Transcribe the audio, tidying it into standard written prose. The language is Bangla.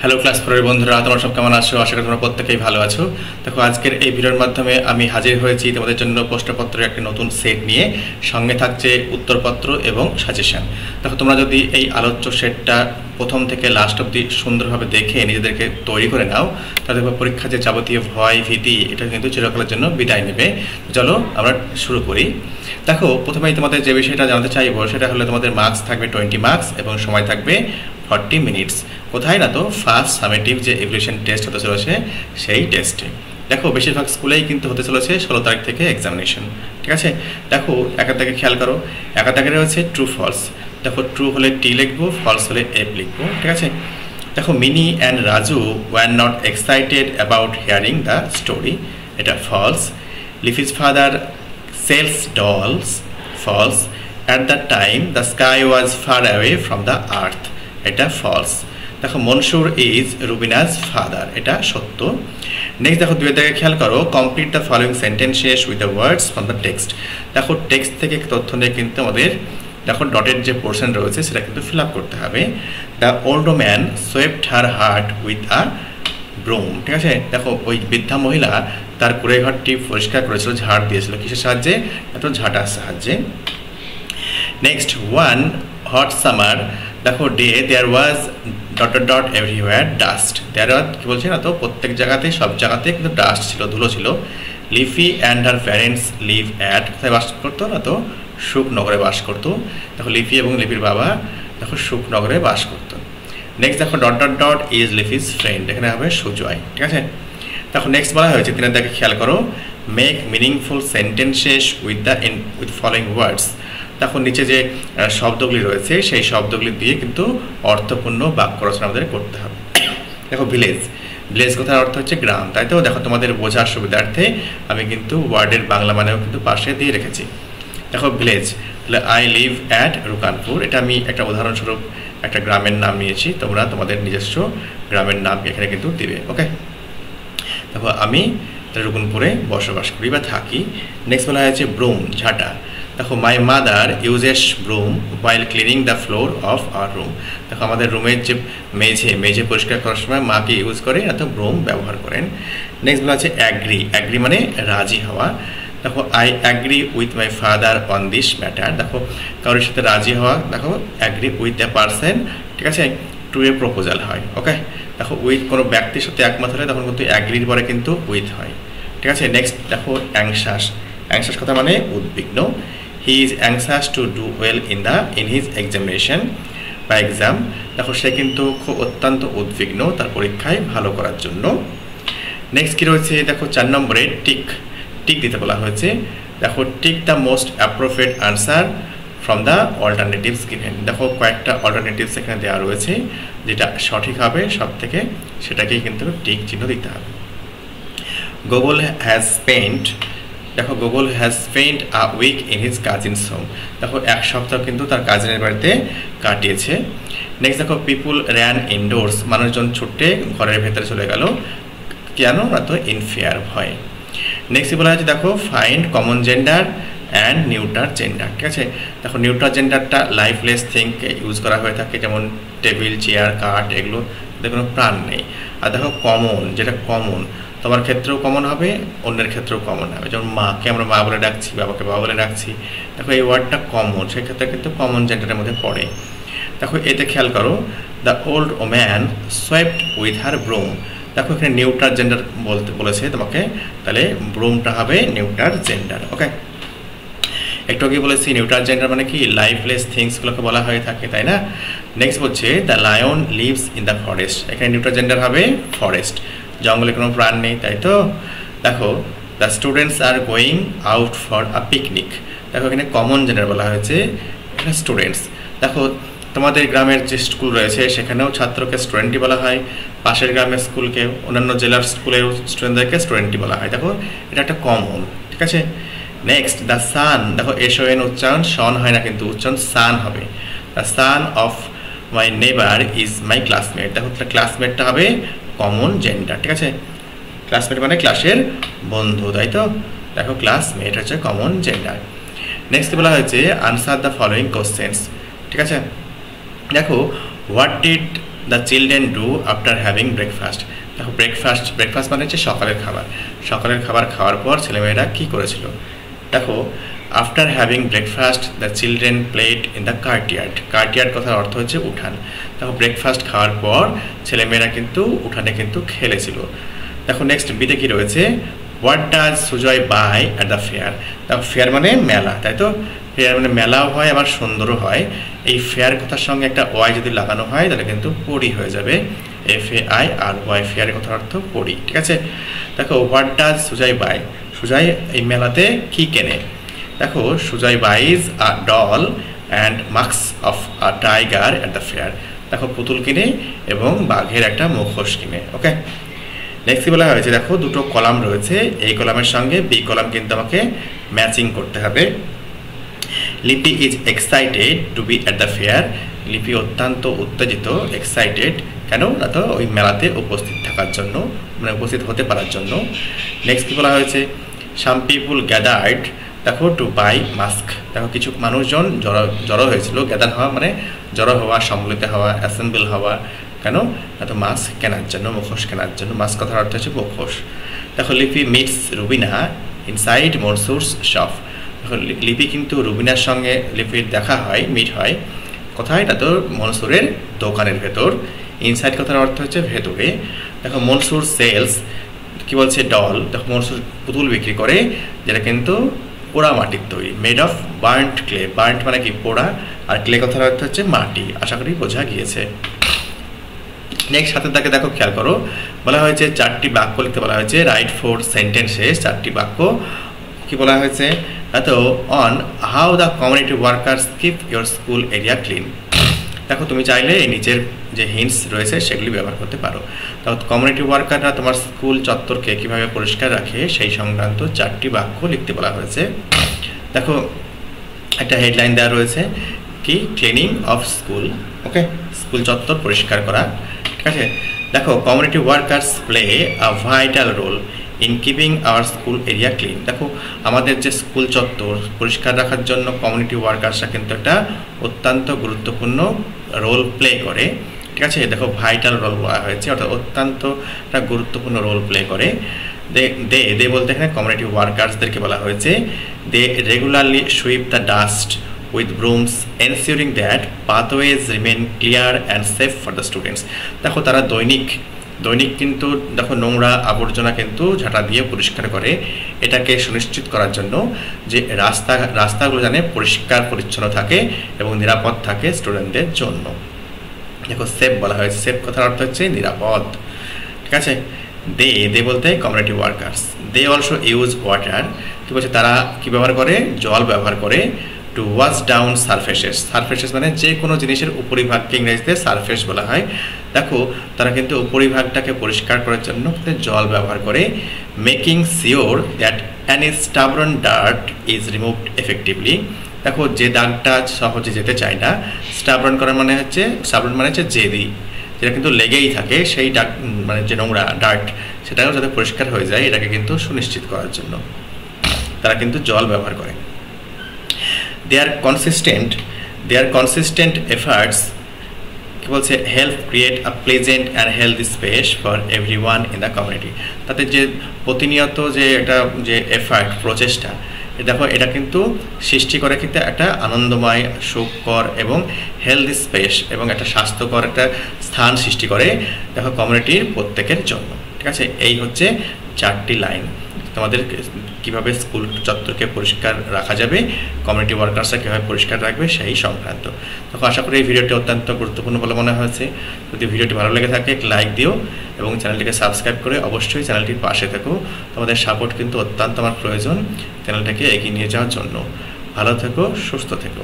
হ্যালো ক্লাস 4 এর বন্ধুরা, তোমরা সব কেমন আছো? আশা করি তোমরা প্রত্যেকেই ভালো আছো। দেখো, আজকের এই ভিডিওর মাধ্যমে আমি হাজির হয়েছি তোমাদের জন্য প্রশ্নপত্রের একটা নতুন সেট নিয়ে। সঙ্গে থাকছে উত্তরপত্র এবং সাজেশন। দেখো, তোমরা যদি এই আলোচ্য সেটটা প্রথম থেকে লাস্ট অবধি সুন্দরভাবে দেখে নিজেদেরকে তৈরি করে নাও, তাহলে পরীক্ষার যে যাবতীয় ভয় ভীতি এটা কিন্তু চিরকালের জন্য বিদায় নেবে। চলো আমরা শুরু করি। দেখো, প্রথমেই তোমাদের যে বিষয়টা জানতে চাইবো সেটা হলো তোমাদের মার্কস থাকবে 20 মার্কস এবং সময় থাকবে 40 মিনিটস। কোথায় না তো ফার্স্ট সামেটিভ যে ইভ্যালুয়েশন টেস্ট হতে চলেছে সেই টেস্টে। দেখো, বেশিরভাগ স্কুলেই কিন্তু হতে চলেছে 16 তারিখ থেকে এক্সামিনেশন। ঠিক আছে, দেখো একের দাগে খেয়াল করো। একের দাগে রয়েছে ট্রু ফলস। দেখো, ট্রু হলে টি লিখবো, ফলস হলে এফ লিখবো। ঠিক আছে, দেখো Mini and Raju were not excited about hearing the story, এটা false. Lifi's father sells dolls, false. At the time the sky was far away from the earth, এটা ফলস। দেখো, মনসুর ইজ রুবিনাস ফাদার, এটা সত্য। নেক্সট দেখো, দুয়ের দিকে খেয়াল করো। Complete the following sentences with the words from the text. দেখো, টেক্সট থেকে তথ্য নিয়ে কিন্তু আমাদের দেখো ডটের যে পোর্শন রয়েছে সেটা কিন্তু ফিল আপ করতে হবে। The old man swept her heart with a broom. ঠিক আছে, দেখো ওই বৃদ্ধা মহিলা তার কুড়ে ঘরটি পরিষ্কার করেছিল, ঝাড় দিয়েছিল। কিসের সাহায্যে? এত ঝাঁটার সাহায্যে। নেক্সট, ওয়ান হট সামার দেখো day there was dot dot dot everywhere dust. There was কী বলছে না তো, প্রত্যেক জায়গাতে সব জায়গাতে কিন্তু ডাস্ট ছিল, ধুলো ছিল। Leafy and her parents live at, কোথায় বাস করতো না তো? সুখনগরে বাস করতো। দেখো, লিফি এবং লিপির বাবা দেখো সুখনগরে বাস করতো। নেক্সট দেখো, dot dot dot is Lifi's friend, এখানে হবে সুজয়। ঠিক আছে, দেখো নেক্সট বলা হয়েছে তিনের দিকে খেয়াল করো। Make meaningful sentences with following words. দেখো নিচে যে শব্দগুলি রয়েছে সেই শব্দগুলি দিয়ে কিন্তু অর্থপূর্ণ বাক্য রচনা আমাদের করতে হবে। দেখো, ভিলেজ, ভিলেজ কথার অর্থ হচ্ছে গ্রাম, তাই তো? দেখো, তোমাদের বোঝার সুবিধার্থে আমি কিন্তু ওয়ার্ডের বাংলা মানেও কিন্তু পাশে দিয়ে রেখেছি। দেখো, ভিলেজ তাহলে আই লিভ অ্যাট রুকানপুর, এটা আমি একটা উদাহরণস্বরূপ একটা গ্রামের নাম নিয়েছি। তোমরা তোমাদের নিজস্ব গ্রামের নাম এখানে কিন্তু দিবে। ওকে, দেখো আমি রুকনপুরে বসবাস করি বা থাকি। নেক্সট বলা হয়েছে ব্রুম, ঝাঁটা। দেখো, my mother uses broom while cleaning the floor of our room. দেখো, আমাদের রুমের যে মেঝে পরিষ্কার করার সময় মাকে ইউজ করে, এত ব্রুম ব্যবহার করেন। নেক্সট বলা হচ্ছে অ্যাগ্রি, অ্যাগ্রি মানে রাজি হওয়া। দেখো, I agree with my father on this matter. দেখো, কারোর সাথে রাজি হওয়া, দেখো অ্যাগ্রি উইথ দ্য পারসন। ঠিক আছে, টু এ প্রপোজাল হয়। ওকে, দেখো উইথ কোনো ব্যক্তির সাথে একমত হলে তখন কিন্তু অ্যাগ্রির পরে কিন্তু উইথ হয়। ঠিক আছে, নেক্সট দেখো অ্যাংশাস, অ্যাংশাস কথা মানে উদ্বিগ্ন। He is anxious to do well in his examination বা এক্সাম। দেখো, সে কিন্তু খুব অত্যন্ত উদ্বিগ্ন তার পরীক্ষায় ভালো করার জন্য। নেক্সট কী রয়েছে? দেখো 4 নম্বরে টিক, টিক দিতে বলা হয়েছে। দেখো, tick the most appropriate answer from the alternatives given. দেখো, কয়েকটা অল্টারনেটিভস এখানে দেওয়া রয়েছে, যেটা সঠিক হবে সব থেকে সেটাকেই কিন্তু টিক চিহ্ন দিতে হবে। গুগল হ্যাজ স্পেন্ট, দেখো Gogol has spent a week in his cousin's home. দেখো, এক সপ্তাহ কিন্তু তার কাজিনের বাড়িতে কাটিয়েছে। নেক্সট দেখো, পিপুল র্যান ইনডোর্স, মানুষজন ছুটে ঘরের ভেতরে চলে গেল। কেন না তো? ইন ফিয়ার, ভয়। নেক্সট বলা হয়েছে দেখো, find common gender and neutral gender. ঠিক আছে, দেখো নিউট্রাল জেন্ডারটা লাইফলেস থিংকে ইউজ করা হয়ে থাকে, যেমন টেবিল, চেয়ার, কাঠ, এগুলো কোনো প্রাণ নেই। আর দেখো কমন, যেটা কমন তোমার ক্ষেত্রেও কমন হবে, অন্যের ক্ষেত্রেও কমন হবে। যেমন মাকে আমরা মা বলে ডাকছি, বাবাকে বাবা বলে ডাকছি। দেখো, এই ওয়ার্ডটা কমন, সেক্ষেত্রে কিন্তু কমন জেন্ডারের মধ্যে পড়ে। দেখো, এতে খেয়াল করো, the old woman swept with her broom. দেখো, এখানে নিউট্রাল জেন্ডার বলতে বলেছে তোমাকে, তাহলে ব্রুমটা হবে নিউট্রাল জেন্ডার। ওকে, একটু আগে বলেছি নিউট্রাল জেন্ডার মানে কি? লাইফলেস থিংসগুলোকে বলা হয়ে থাকে, তাই না? নেক্সট বলছে the lion lives in the forest, এখানে নিউট্রাল জেন্ডার হবে ফরেস্ট, জঙ্গলে কোনো প্রাণ নেই, তাই তো? দেখো, the students are going out for a picnic. দেখো, এখানে কমন জেন্ডার বলা হয়েছে, এখানে স্টুডেন্টস। দেখো, তোমাদের গ্রামের যে স্কুল রয়েছে সেখানেও ছাত্রকে স্টুডেন্টই বলা হয়, পাশের গ্রামের স্কুলকে, অন্যান্য জেলার স্কুলেও স্টুডেন্টদেরকে স্টুডেন্টই বলা হয়। দেখো, এটা একটা কমন। ঠিক আছে, নেক্সট দ্য সান, দেখো SON উচ্চারণ সন হয় না, কিন্তু উচ্চারণ সান হবে। দ্য সান অফ মাই নেবার ইজ মাই ক্লাসমেট। দেখো, ক্লাসমেটটা হবে কমন জেন্ডার। ঠিক আছে, ক্লাসমেট মানে ক্লাসের বন্ধু, তাই তো? দেখো, ক্লাসমেট হচ্ছে কমন জেন্ডার। নেক্সট বলা হয়েছে আনসার দ্য ফলোয়িং কোশ্চেন্স। ঠিক আছে, দেখো, what did the children do after having breakfast. দেখো ব্রেকফাস্ট মানে হচ্ছে সকালের খাবার খাওয়ার পর ছেলেমেয়েরা কী করেছিল। দেখো after having breakfast the children played in the courtyard কথার অর্থ হচ্ছে উঠান। দেখো ব্রেকফাস্ট খাওয়ার পর ছেলেমেয়েরা কিন্তু উঠানে কিন্তু খেলেছিল। দেখো নেক্সট বিতে কী রয়েছে, what does Sujoy buy at the fair. দেখো ফেয়ার মানে মেলা, তাই তো, ফেয়ার মানে মেলাও হয় আবার সুন্দরও হয়। এই ফেয়ার কথার সঙ্গে একটা ওয়াই যদি লাগানো হয় তাহলে কিন্তু পড়ি হয়ে যাবে, FAIRY, ফেয়ারের কথার অর্থ পড়ি, ঠিক আছে। দেখো what does Sujoy buy, Sujay এই মেলাতে কি কেনে। দেখো Sujay buys a doll and mask of a tiger at the fair. দেখো পুতুল কিনে এবং বাঘের একটা মুখোশ কিনে। ওকে, নেক্সট বলা হয়েছে, দেখো দুটো কলাম রয়েছে, এই কলামের সঙ্গে বি কলাম কিন্তু আমাকে ম্যাচিং করতে হবে। Lipi is excited to be at the fair. Lipi অত্যন্ত উত্তেজিত, এক্সাইটেড কেন না তো ওই মেলাতে উপস্থিত থাকার জন্য, মানে উপস্থিত হতে পারার জন্য। নেক্সট কী বলা হয়েছে, সাম পিপুল গ্যাদার্ড, দেখো টু বাই মাস্ক। দেখো কিছু মানুষজন জড়ো হয়েছিল, গ্যাদার হওয়া মানে জড়ো হওয়া, সম্মিলিত হওয়া, অ্যাসেম্বল হওয়া, কেন না তো মাস্ক কেনার জন্য, মুখোশ কেনার জন্য। মাস্ক কথার অর্থ হচ্ছে মুখোশ। দেখো লিপি meets Rubina inside Mansur's shop. দেখো লিপি কিন্তু রুবিনার সঙ্গে লিপির দেখা হয়, মিট হয় কোথায়, এটা তো মনসুরের দোকানের ভেতর। ইনসাইড কথার অর্থ হচ্ছে ভেতরে। দেখো মনসুর সেলস কি বলছে, ডল। দেখো মনসুর পুতুল বিক্রি করে যেটা কিন্তু পোড়া মাটির তৈরি, made of burnt clay. Burnt মানে কি পোড়া, আর ক্লে কথার অর্থ হচ্ছে মাটি। আশা করি বোঝা গিয়েছে। নেক্সট হাতের দাগে দেখো খেয়াল করো, বলা হয়েছে 4টি বাক্য লিখতে বলা হয়েছে, রাইট 4 সেন্টেন্সেস। 4টি বাক্য কি বলা হয়েছে, তো on how the community workers keep your school area clean. দেখো তুমি চাইলে এই নিচের যে হিন্টস রয়েছে সেগুলি ব্যবহার করতে পারো। তো কমিউনিটি ওয়ার্কাররা তোমার স্কুল চত্বরকে কীভাবে পরিষ্কার রাখে সেই সংক্রান্ত 4টি বাক্য লিখতে বলা হয়েছে। দেখো একটা হেডলাইন দেওয়া রয়েছে কি, cleaning of school. Okay, school চত্বর পরিষ্কার করা, ঠিক আছে। দেখো community workers play a vital role in keeping our school area clean. দেখো আমাদের যে স্কুল চত্বর পরিষ্কার রাখার জন্য কমিউনিটি ওয়ার্কার্সরা কিন্তু একটা অত্যন্ত গুরুত্বপূর্ণ রোল প্লে করে, ঠিক আছে। দেখো ভাইটাল রোল বলা হয়েছে, অর্থাৎ অত্যন্ত একটা গুরুত্বপূর্ণ রোল প্লে করে। দে বলতে এখানে কমিউনিটি ওয়ার্কার্সদেরকে বলা হয়েছে। They regularly sweep the dust with brooms, ensuring that pathways remain clear and safe for the students. দেখো তারা দৈনিক কিন্তু দেখো নোংরা আবর্জনা কিন্তু ঝাঁটা দিয়ে পরিষ্কার করে, এটাকে সুনিশ্চিত করার জন্য যে রাস্তাগুলো যেন পরিষ্কার পরিচ্ছন্ন থাকে এবং নিরাপদ থাকে স্টুডেন্টদের জন্য। দেখো সেফ বলা হয়েছে, সেফ কথার অর্থ হচ্ছে নিরাপদ, ঠিক আছে। দে বলতে community workers. They also use water, কি বলছে তারা কি ব্যবহার করে, জল ব্যবহার করে। টু ওয়াশ ডাউন সারফেসেস মানে যে কোনো জিনিসের উপরিভাগকে ইংরেজিতে সারফেস বলা হয়। দেখো তারা কিন্তু উপরিভাগটাকে পরিষ্কার করার জন্য জল ব্যবহার করে। Making sure that any stubborn dirt is removed effectively. দেখো যে দাগটা সহজে যেতে চায় না, স্টাবরন মানে হচ্ছে জেদি, যেটা কিন্তু লেগেই থাকে, সেই দাগ মানে যে নোংরা ডার্ট সেটাও যাতে পরিষ্কার হয়ে যায়, এটাকে কিন্তু সুনিশ্চিত করার জন্য তারা কিন্তু জল ব্যবহার করে। Their consistent efforts কি বলছে, help create a pleasant and healthy space for everyone in the community. তাদের যে প্রতিনিয়ত যে একটা যে এফার্ট, প্রচেষ্টা, দেখো এটা কিন্তু সৃষ্টি করে কিন্তু একটা আনন্দময়, সুখকর এবং হেলদি স্পেস এবং একটা স্বাস্থ্যকর একটা স্থান সৃষ্টি করে দেখো কমিউনিটির প্রত্যেকের জন্য, ঠিক আছে। এই হচ্ছে 4টি লাইন তোমাদের কীভাবে স্কুল চত্বরকে পরিষ্কার রাখা যাবে, কমিউনিটি ওয়ার্কার্সরা কীভাবে পরিষ্কার রাখবে সেই সংক্রান্ত। তখন আশা করি এই ভিডিওটি অত্যন্ত গুরুত্বপূর্ণ বলে মনে হয়েছে। যদি ভিডিওটি ভালো লেগে থাকে লাইক দিও এবং চ্যানেলটিকে সাবস্ক্রাইব করে অবশ্যই চ্যানেলটির পাশে থেকো। তোমাদের সাপোর্ট কিন্তু অত্যন্ত আমার প্রয়োজন চ্যানেলটাকে এগিয়ে নিয়ে যাওয়ার জন্য। ভালো থেকো, সুস্থ থেকো।